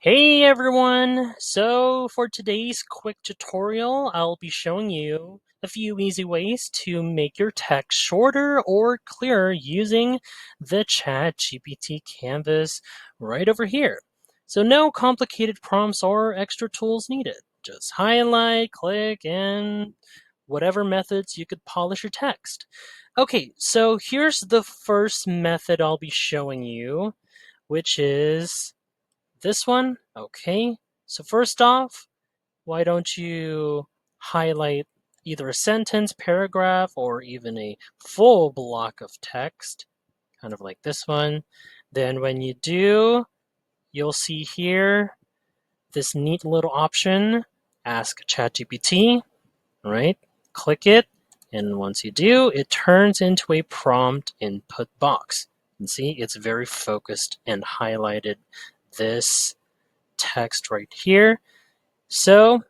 Hey everyone! So for today's quick tutorial, I'll be showing you a few easy ways to make your text shorter or clearer using the ChatGPT canvas right over here. So no complicated prompts or extra tools needed. Just highlight, click, and whatever methods you could polish your text. Okay, so here's the first method I'll be showing you, which is this one. Okay, so first off, why don't you highlight either a sentence, paragraph, or even a full block of text, kind of like this one. Then when you do, you'll see here this neat little option, Ask ChatGPT, right? Click it, and once you do, it turns into a prompt input box. And see, it's very focused and highlighted this text right here. So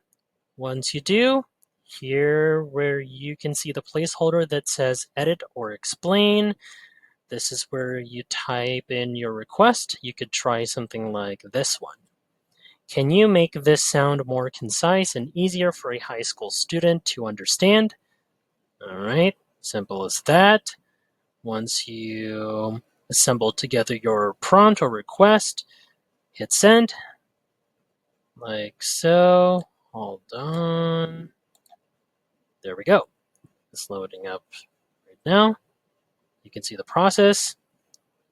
once you do, here where you can see the placeholder that says edit or explain, this is where you type in your request. You could try something like this one. Can you make this sound more concise and easier for a high school student to understand? All right, simple as that. Once you assemble together your prompt or request, hit send, like so. Hold on. There we go. It's loading up right now. You can see the process.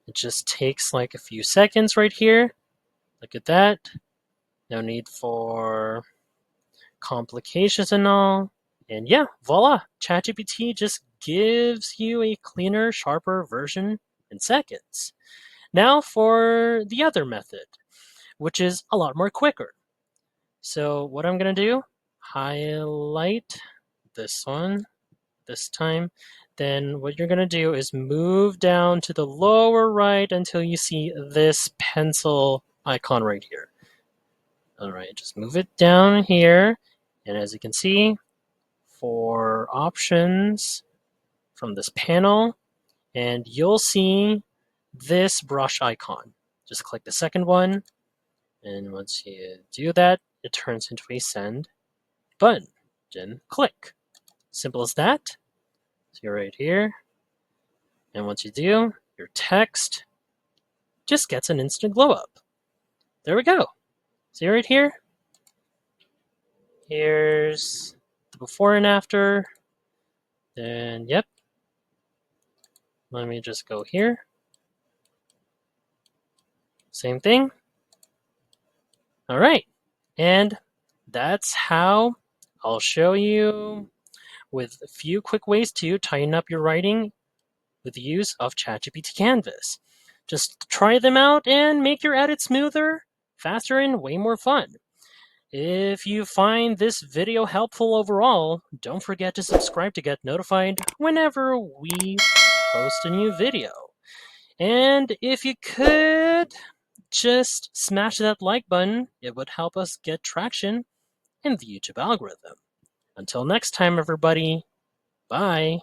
It just takes like a few seconds right here. Look at that. No need for complications and all. And yeah, voila. ChatGPT just gives you a cleaner, sharper version in seconds. Now for the other method, which is a lot more quicker. So what I'm going to do, highlight this one this time. Then what you're going to do is move down to the lower right until you see this pencil icon right here. All right, just move it down here. And as you can see, for options from this panel, and you'll see this brush icon. Just click the second one. And once you do that, it turns into a send button. Then click. Simple as that. So you're right here. And once you do, your text just gets an instant glow up. There we go. See right here? Here's the before and after. Then, yep. Let me just go here. Same thing. All right. And that's how I'll show you with a few quick ways to tighten up your writing with the use of ChatGPT Canvas. Just try them out and make your edit smoother, faster, and way more fun. If you find this video helpful overall, don't forget to subscribe to get notified whenever we post a new video. And if you could just smash that like button, it would help us get traction in the YouTube algorithm. Until next time, everybody, bye.